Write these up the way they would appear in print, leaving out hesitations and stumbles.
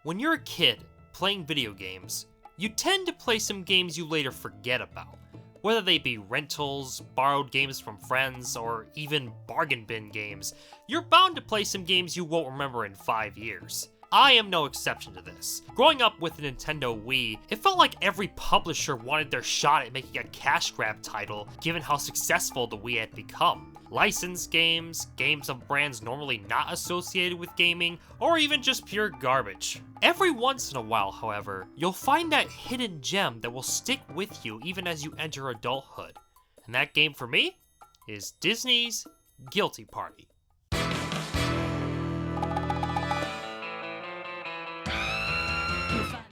When you're a kid playing video games, you tend to play some games you later forget about. Whether they be rentals, borrowed games from friends, or even bargain bin games, you're bound to play some games you won't remember in 5 years. I am no exception to this. Growing up with a Nintendo Wii, it felt like every publisher wanted their shot at making a cash grab title, given how successful the Wii had become. Licensed games, games of brands normally not associated with gaming, or even just pure garbage. Every once in a while, however, you'll find that hidden gem that will stick with you even as you enter adulthood. And that game for me is Disney's Guilty Party.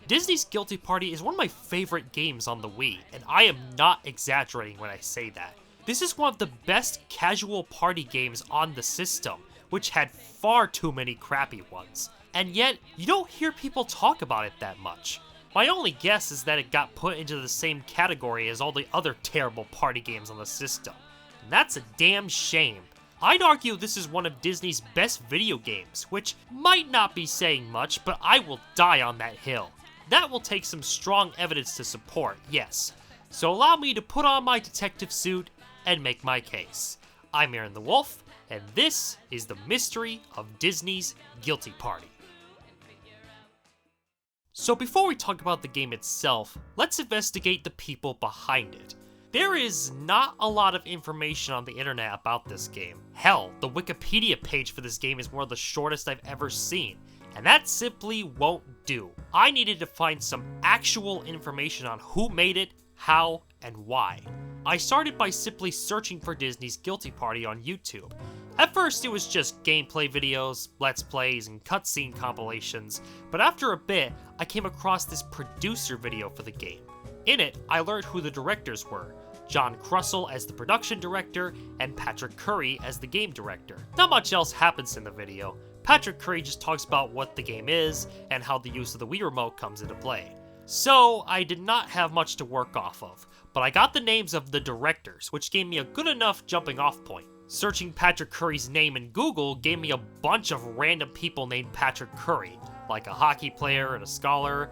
Disney's Guilty Party is one of my favorite games on the Wii, and I am not exaggerating when I say that. This is one of the best casual party games on the system, which had far too many crappy ones. And yet, you don't hear people talk about it that much. My only guess is that it got put into the same category as all the other terrible party games on the system. And that's a damn shame. I'd argue this is one of Disney's best video games, which might not be saying much, but I will die on that hill. That will take some strong evidence to support, yes. So allow me to put on my detective suit and make my case. I'm Aaron the Wolf, and this is the mystery of Disney's Guilty Party. So before we talk about the game itself, let's investigate the people behind it. There is not a lot of information on the internet about this game. Hell, the Wikipedia page for this game is one of the shortest I've ever seen, and that simply won't do. I needed to find some actual information on who made it, how, and why. I started by simply searching for Disney's Guilty Party on YouTube. At first, it was just gameplay videos, let's plays, and cutscene compilations, but after a bit, I came across this producer video for the game. In it, I learned who the directors were: John Krussel as the production director, and Patrick Curry as the game director. Not much else happens in the video. Patrick Curry just talks about what the game is, and how the use of the Wii Remote comes into play. So, I did not have much to work off of, but I got the names of the directors, which gave me a good enough jumping off point. Searching Patrick Curry's name in Google gave me a bunch of random people named Patrick Curry, like a hockey player and a scholar.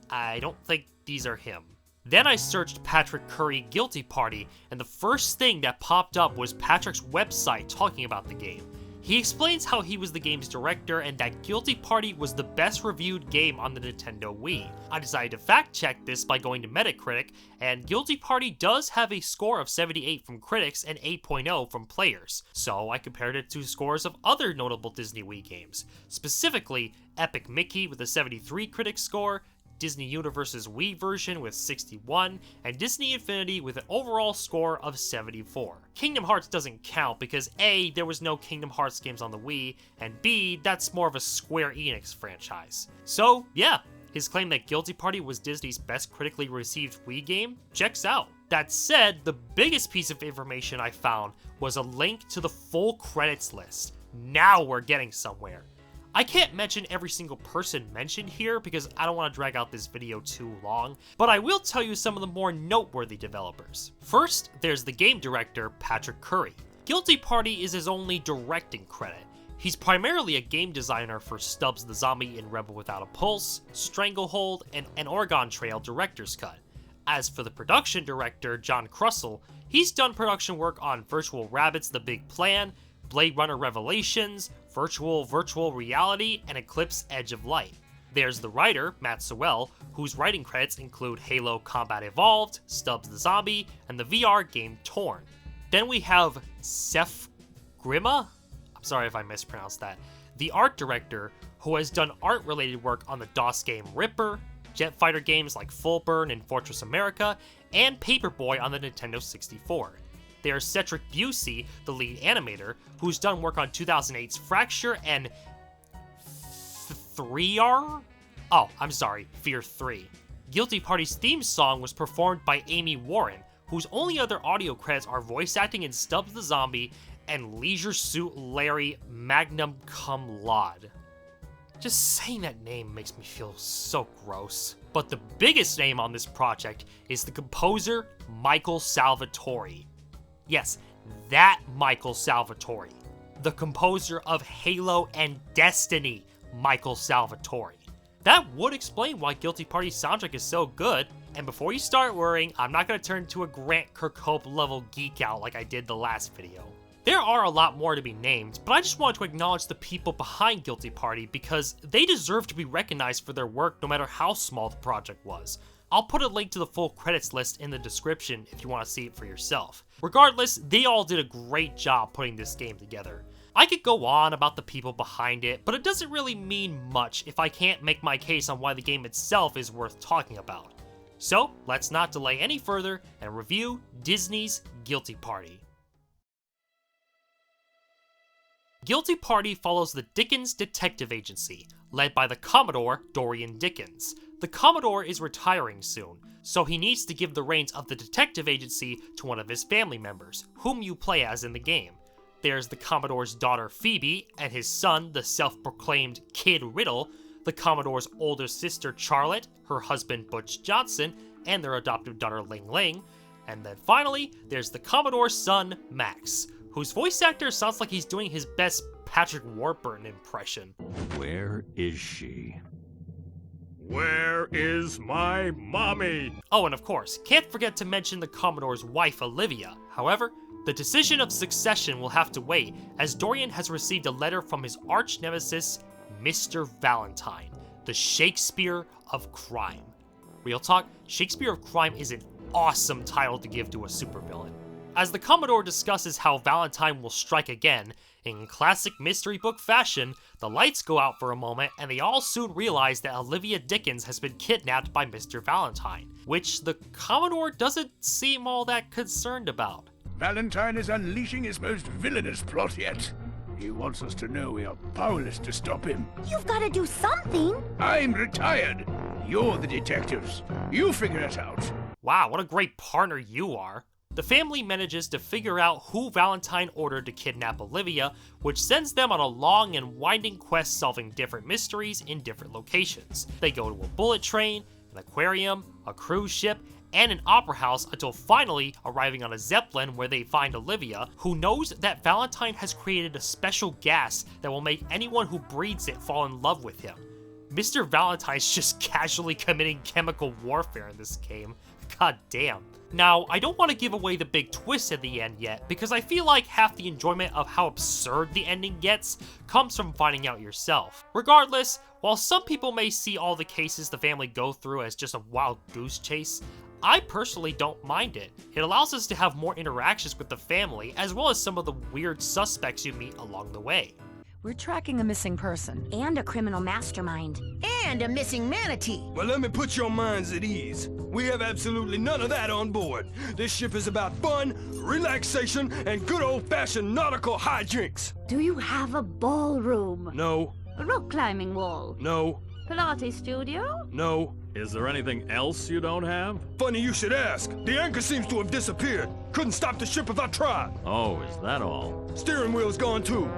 I don't think these are him. Then I searched Patrick Curry Guilty Party, and the first thing that popped up was Patrick's website talking about the game. He explains how he was the game's director and that Guilty Party was the best reviewed game on the Nintendo Wii. I decided to fact check this by going to Metacritic, and Guilty Party does have a score of 78 from critics and 8.0 from players, so I compared it to scores of other notable Disney Wii games, specifically Epic Mickey with a 73 critic score, Disney Universe's Wii version with 61, and Disney Infinity with an overall score of 74. Kingdom Hearts doesn't count because A, there was no Kingdom Hearts games on the Wii, and B, that's more of a Square Enix franchise. So, yeah, his claim that Guilty Party was Disney's best critically received Wii game checks out. That said, the biggest piece of information I found was a link to the full credits list. Now we're getting somewhere. I can't mention every single person mentioned here because I don't want to drag out this video too long, but I will tell you some of the more noteworthy developers. First, there's the game director, Patrick Curry. Guilty Party is his only directing credit. He's primarily a game designer for Stubbs the Zombie in Rebel Without a Pulse, Stranglehold, and an Oregon Trail Director's Cut. As for the production director, John Krussel, he's done production work on Virtual Rabbids The Big Plan, Blade Runner Revelations, Virtual Reality, and Eclipse Edge of Light. There's the writer, Matt Sewell, whose writing credits include Halo Combat Evolved, Stubbs the Zombie, and the VR game Torn. Then we have Seth Grima? I'm sorry if I mispronounced that. The art director, who has done art-related work on the DOS game Ripper, jet fighter games like Full Burn and Fortress America, and Paperboy on the Nintendo 64. There's Cedric Busey, the lead animator, who's done work on 2008's Fracture and Fear 3. Guilty Party's theme song was performed by Amy Warren, whose only other audio credits are voice acting in Stubbs the Zombie and Leisure Suit Larry Magnum Cum Laude. Just saying that name makes me feel so gross. But the biggest name on this project is the composer Michael Salvatori. Yes, that Michael Salvatori. the composer of Halo and Destiny, Michael Salvatori. That would explain why Guilty Party's soundtrack is so good, and before you start worrying, I'm not going to turn into a Grant Kirkhope level geek out like I did the last video. There are a lot more to be named, but I just wanted to acknowledge the people behind Guilty Party because they deserve to be recognized for their work no matter how small the project was. I'll put a link to the full credits list in the description if you want to see it for yourself. Regardless, they all did a great job putting this game together. I could go on about the people behind it, but it doesn't really mean much if I can't make my case on why the game itself is worth talking about. So, let's not delay any further and review Disney's Guilty Party. Guilty Party follows the Dickens Detective Agency, led by the Commodore Dorian Dickens. The Commodore is retiring soon, so he needs to give the reins of the detective agency to one of his family members, whom you play as in the game. There's the Commodore's daughter Phoebe, and his son, the self-proclaimed Kid Riddle, the Commodore's older sister Charlotte, her husband Butch Johnson, and their adoptive daughter Ling Ling, and then finally, there's the Commodore's son Max, whose voice actor sounds like he's doing his best Patrick Warburton impression. Where is she? Where is my mommy? Oh, and of course, can't forget to mention the Commodore's wife Olivia. However, the decision of succession will have to wait, as Dorian has received a letter from his arch-nemesis, Mr. Valentine, the Shakespeare of Crime. Real talk, Shakespeare of Crime is an awesome title to give to a supervillain. As the Commodore discusses how Valentine will strike again, in classic mystery book fashion, the lights go out for a moment and they all soon realize that Olivia Dickens has been kidnapped by Mr. Valentine, which the Commodore doesn't seem all that concerned about. Valentine is unleashing his most villainous plot yet. He wants us to know we are powerless to stop him. You've got to do something. I'm retired. You're the detectives. You figure it out. Wow, what a great partner you are. The family manages to figure out who Valentine ordered to kidnap Olivia, which sends them on a long and winding quest solving different mysteries in different locations. They go to a bullet train, an aquarium, a cruise ship, and an opera house until finally arriving on a zeppelin where they find Olivia, who knows that Valentine has created a special gas that will make anyone who breathes it fall in love with him. Mr. Valentine's just casually committing chemical warfare in this game. God damn. Now, I don't want to give away the big twist at the end yet, because I feel like half the enjoyment of how absurd the ending gets comes from finding out yourself. Regardless, while some people may see all the cases the family go through as just a wild goose chase, I personally don't mind it. It allows us to have more interactions with the family, as well as some of the weird suspects you meet along the way. We're tracking a missing person. And a criminal mastermind. And a missing manatee. Well, let me put your minds at ease. We have absolutely none of that on board. This ship is about fun, relaxation, and good old-fashioned nautical hijinks. Do you have a ballroom? No. A rock climbing wall? No. Pilates studio? No. Is there anything else you don't have? Funny you should ask. The anchor seems to have disappeared. Couldn't stop the ship if I tried. Oh, is that all? Steering wheel's gone too.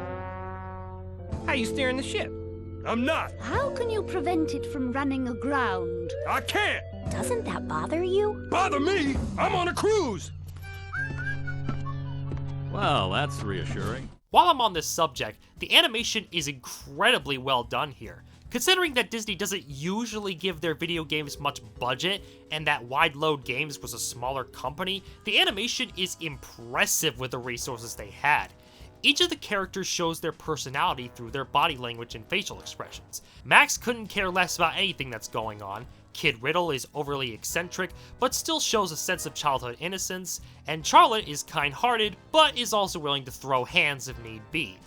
How you steering the ship? I'm not. How can you prevent it from running aground? I can't. Doesn't that bother you? Bother me? I'm on a cruise. Well, that's reassuring. While I'm on this subject, the animation is incredibly well done here. Considering that Disney doesn't usually give their video games much budget, and that Wide Load Games was a smaller company, the animation is impressive with the resources they had. Each of the characters shows their personality through their body language and facial expressions. Max couldn't care less about anything that's going on, Kid Riddle is overly eccentric, but still shows a sense of childhood innocence, and Charlotte is kind-hearted, but is also willing to throw hands if need be.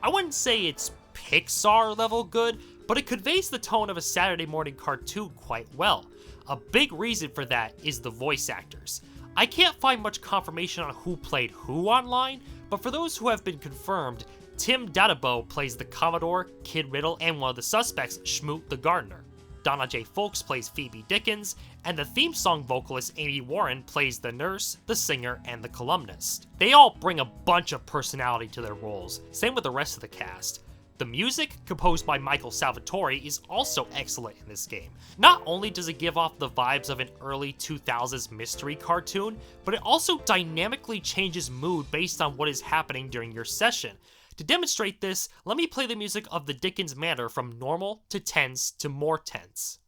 I wouldn't say it's Pixar level good, but it conveys the tone of a Saturday morning cartoon quite well. A big reason for that is the voice actors. I can't find much confirmation on who played who online, but for those who have been confirmed, Tim Dadabo plays the Commodore, Kid Riddle, and one of the suspects, Schmoot the gardener. Donna J. Folks plays Phoebe Dickens, and the theme song vocalist Amy Warren plays the nurse, the singer, and the columnist. They all bring a bunch of personality to their roles, same with the rest of the cast. The music, composed by Michael Salvatori, is also excellent in this game. Not only does it give off the vibes of an early 2000s mystery cartoon, but it also dynamically changes mood based on what is happening during your session. To demonstrate this, let me play the music of the Dickens Manor from normal to tense to more tense.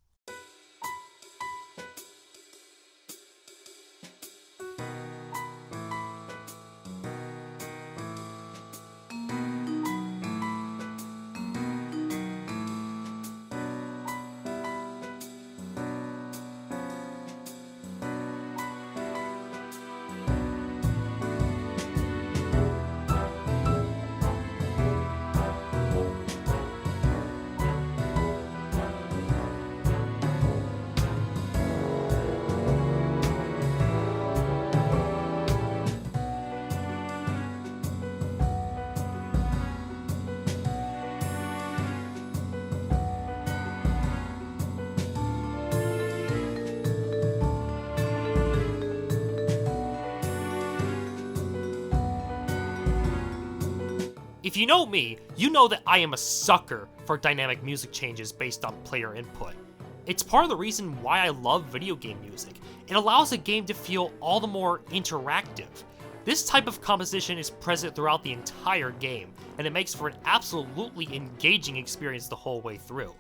If you know me, you know that I am a sucker for dynamic music changes based on player input. It's part of the reason why I love video game music. It allows a game to feel all the more interactive. This type of composition is present throughout the entire game, and it makes for an absolutely engaging experience the whole way through.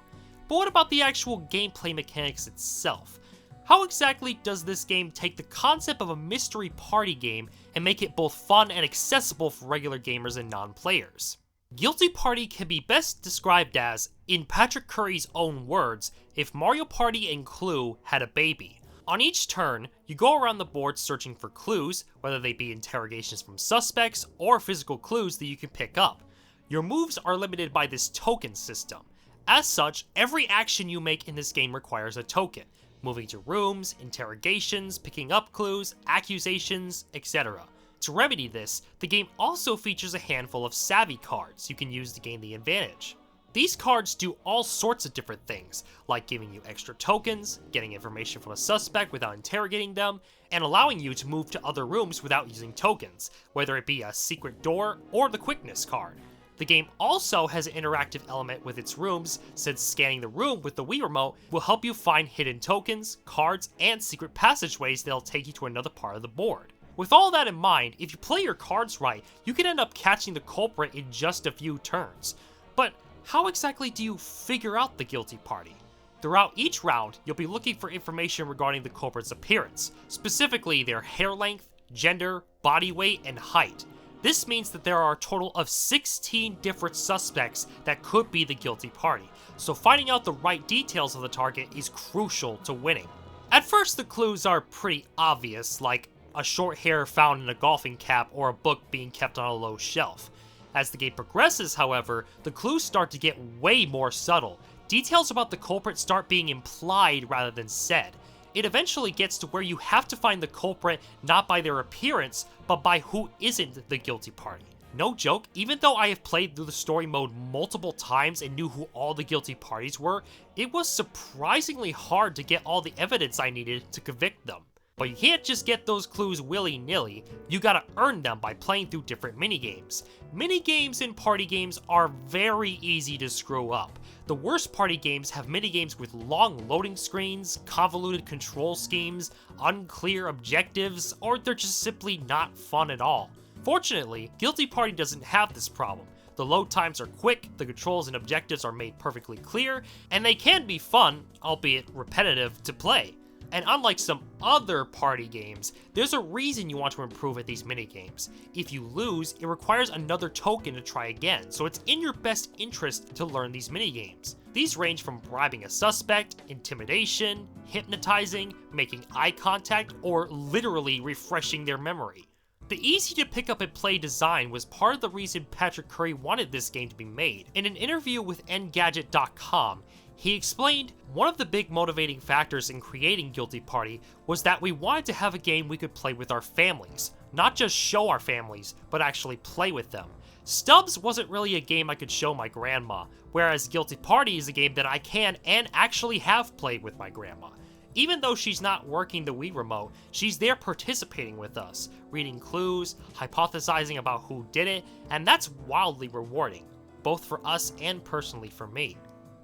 But what about the actual gameplay mechanics itself? How exactly does this game take the concept of a mystery party game and make it both fun and accessible for regular gamers and non-players? Guilty Party can be best described as, in Patrick Curry's own words, if Mario Party and Clue had a baby. On each turn, you go around the board searching for clues, whether they be interrogations from suspects or physical clues that you can pick up. Your moves are limited by this token system. As such, every action you make in this game requires a token. Moving to rooms, interrogations, picking up clues, accusations, etc. To remedy this, the game also features a handful of savvy cards you can use to gain the advantage. These cards do all sorts of different things, like giving you extra tokens, getting information from a suspect without interrogating them, and allowing you to move to other rooms without using tokens, whether it be a secret door or the quickness card. The game also has an interactive element with its rooms, since scanning the room with the Wii Remote will help you find hidden tokens, cards, and secret passageways that'll take you to another part of the board. With all that in mind, if you play your cards right, you can end up catching the culprit in just a few turns. But how exactly do you figure out the guilty party? Throughout each round, you'll be looking for information regarding the culprit's appearance, specifically their hair length, gender, body weight, and height. This means that there are a total of 16 different suspects that could be the guilty party, so finding out the right details of the target is crucial to winning. At first, the clues are pretty obvious, like a short hair found in a golfing cap or a book being kept on a low shelf. As the game progresses, however, the clues start to get way more subtle. Details about the culprit start being implied rather than said. It eventually gets to where you have to find the culprit not by their appearance, but by who isn't the guilty party. No joke, even though I have played through the story mode multiple times and knew who all the guilty parties were, it was surprisingly hard to get all the evidence I needed to convict them. But you can't just get those clues willy-nilly, you gotta earn them by playing through different minigames. Minigames in party games are very easy to screw up. The worst party games have minigames with long loading screens, convoluted control schemes, unclear objectives, or they're just simply not fun at all. Fortunately, Guilty Party doesn't have this problem. The load times are quick, the controls and objectives are made perfectly clear, and they can be fun, albeit repetitive, to play. And unlike some other party games, there's a reason you want to improve at these minigames. If you lose, it requires another token to try again, so it's in your best interest to learn these minigames. These range from bribing a suspect, intimidation, hypnotizing, making eye contact, or literally refreshing their memory. The easy to pick up and play design was part of the reason Patrick Curry wanted this game to be made. In an interview with Engadget.com, he explained, one of the big motivating factors in creating Guilty Party was that we wanted to have a game we could play with our families. Not just show our families, but actually play with them. Stubbs wasn't really a game I could show my grandma, whereas Guilty Party is a game that I can and actually have played with my grandma. Even though she's not working the Wii Remote, she's there participating with us, reading clues, hypothesizing about who did it, and that's wildly rewarding, both for us and personally for me.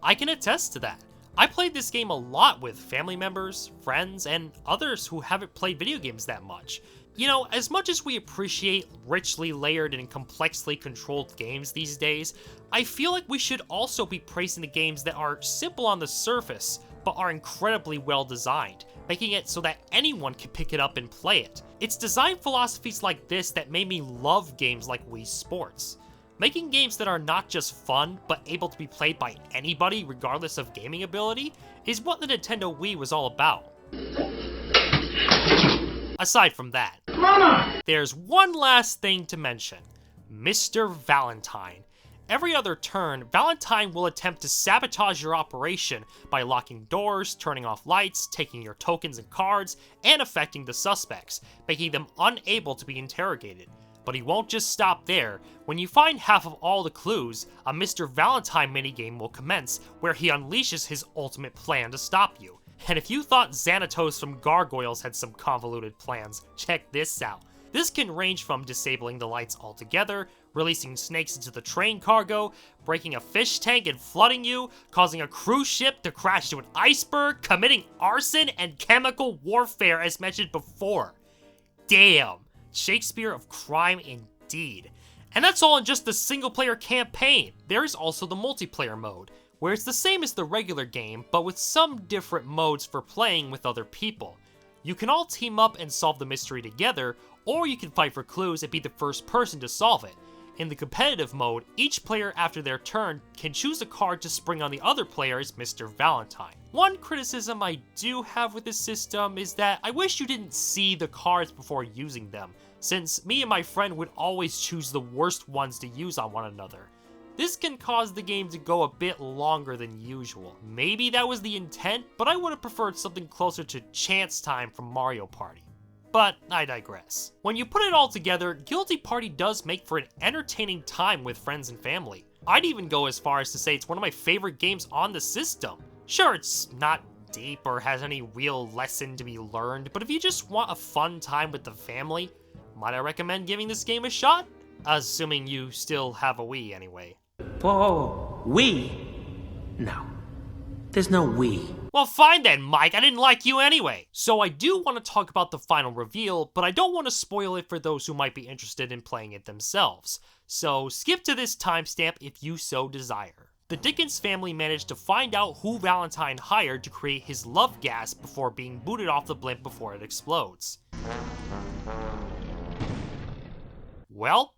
I can attest to that. I played this game a lot with family members, friends, and others who haven't played video games that much. You know, as much as we appreciate richly layered and complexly controlled games these days, I feel like we should also be praising the games that are simple on the surface, but are incredibly well designed, making it so that anyone can pick it up and play it. It's design philosophies like this that made me love games like Wii Sports. Making games that are not just fun, but able to be played by anybody regardless of gaming ability, is what the Nintendo Wii was all about. Aside from that, there's one last thing to mention. Mr. Valentine. Every other turn, Valentine will attempt to sabotage your operation by locking doors, turning off lights, taking your tokens and cards, and affecting the suspects, making them unable to be interrogated. But he won't just stop there. When you find half of all the clues, a Mr. Valentine minigame will commence, where he unleashes his ultimate plan to stop you. And if you thought Xanatos from Gargoyles had some convoluted plans, check this out. This can range from disabling the lights altogether, releasing snakes into the train cargo, breaking a fish tank and flooding you, causing a cruise ship to crash to an iceberg, committing arson, and chemical warfare as mentioned before. Damn, Shakespeare of crime indeed. And that's all in just the single-player campaign. There is also the multiplayer mode, where it's the same as the regular game, but with some different modes for playing with other people. You can all team up and solve the mystery together, or you can fight for clues and be the first person to solve it. In the competitive mode, each player after their turn can choose a card to spring on the other player as Mr. Valentine. One criticism I do have with this system is that I wish you didn't see the cards before using them, since me and my friend would always choose the worst ones to use on one another. This can cause the game to go a bit longer than usual. Maybe that was the intent, but I would have preferred something closer to chance time from Mario Party. But I digress. When you put it all together, Guilty Party does make for an entertaining time with friends and family. I'd even go as far as to say it's one of my favorite games on the system. Sure, it's not deep or has any real lesson to be learned, but if you just want a fun time with the family, might I recommend giving this game a shot? Assuming you still have a Wii anyway. Whoa, Wii? No. There's no Wii. Well, fine then, Mike. I didn't like you anyway. So I do want to talk about the final reveal, but I don't want to spoil it for those who might be interested in playing it themselves. So skip to this timestamp if you so desire. The Dickens family managed to find out who Valentine hired to create his love gas before being booted off the blimp before it explodes. Well,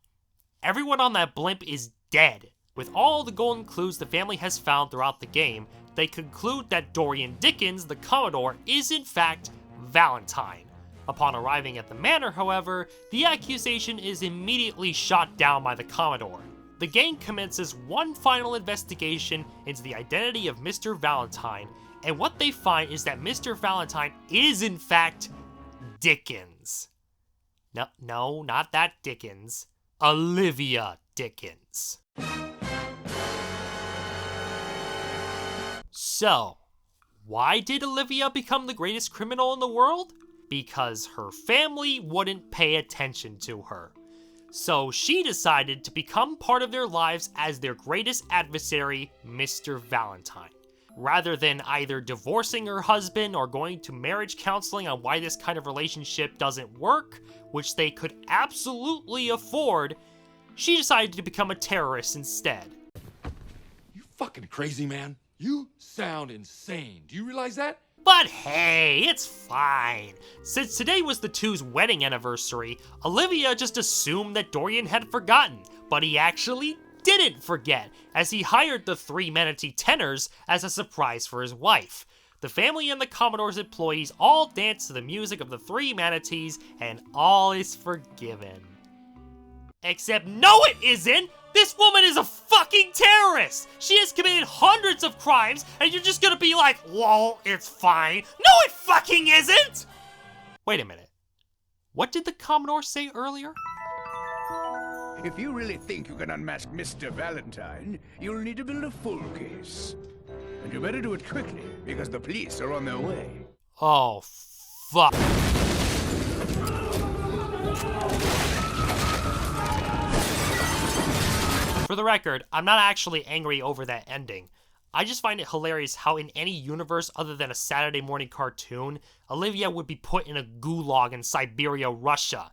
everyone on that blimp is dead. With all the golden clues the family has found throughout the game, they conclude that Dorian Dickens, the Commodore, is in fact Valentine. Upon arriving at the manor, however, the accusation is immediately shot down by the Commodore. The game commences one final investigation into the identity of Mr. Valentine, and what they find is that Mr. Valentine is in fact Dickens. No, not that Dickens. Olivia Dickens. So, why did Olivia become the greatest criminal in the world? Because her family wouldn't pay attention to her. So she decided to become part of their lives as their greatest adversary, Mr. Valentine. Rather than either divorcing her husband or going to marriage counseling on why this kind of relationship doesn't work, which they could absolutely afford, she decided to become a terrorist instead. You fucking crazy, man. You sound insane. Do you realize that? But hey, it's fine. Since today was the two's wedding anniversary, Olivia just assumed that Dorian had forgotten, but he actually didn't forget, as he hired the three manatee tenors as a surprise for his wife. The family and the Commodore's employees all dance to the music of the three manatees, and all is forgiven. Except no it isn't! This woman is a fucking terrorist! She has committed hundreds of crimes, and you're just gonna be like, lol, it's fine. No, it fucking isn't! Wait a minute. What did the Commodore say earlier? If you really think you can unmask Mr. Valentine, you'll need to build a full case. And you better do it quickly, because the police are on their way. Oh, fuck. For the record, I'm not actually angry over that ending. I just find it hilarious how in any universe other than a Saturday morning cartoon, Olivia would be put in a gulag in Siberia, Russia,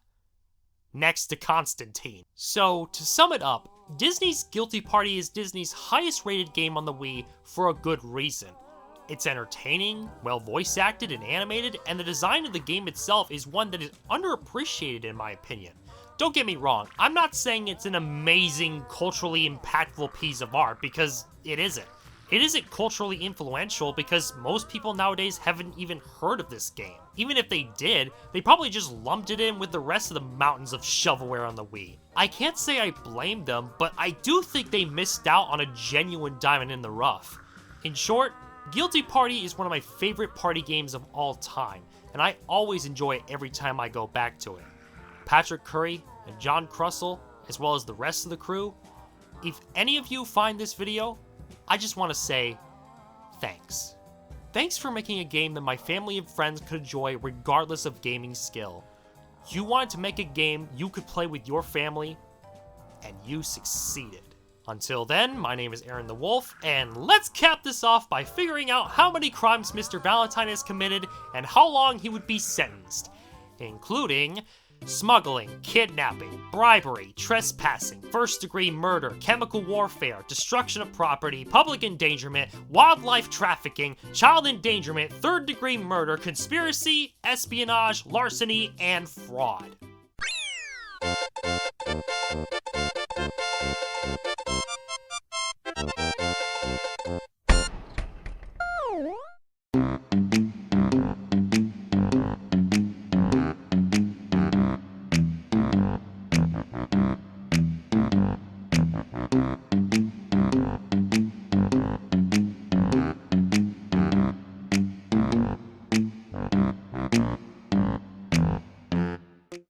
next to Constantine. So, to sum it up, Disney's Guilty Party is Disney's highest rated game on the Wii for a good reason. It's entertaining, well voice acted and animated, and the design of the game itself is one that is underappreciated in my opinion. Don't get me wrong, I'm not saying it's an amazing, culturally impactful piece of art, because it isn't. It isn't culturally influential because most people nowadays haven't even heard of this game. Even if they did, they probably just lumped it in with the rest of the mountains of shovelware on the Wii. I can't say I blame them, but I do think they missed out on a genuine diamond in the rough. In short, Guilty Party is one of my favorite party games of all time, and I always enjoy it every time I go back to it. Patrick Curry and John Crussell, as well as the rest of the crew, if any of you find this video, I just want to say, thanks. Thanks for making a game that my family and friends could enjoy regardless of gaming skill. You wanted to make a game you could play with your family, and you succeeded. Until then, my name is Aaron the Wolf, and let's cap this off by figuring out how many crimes Mr. Valentine has committed and how long he would be sentenced, including smuggling, kidnapping, bribery, trespassing, first-degree murder, chemical warfare, destruction of property, public endangerment, wildlife trafficking, child endangerment, third-degree murder, conspiracy, espionage, larceny, and fraud.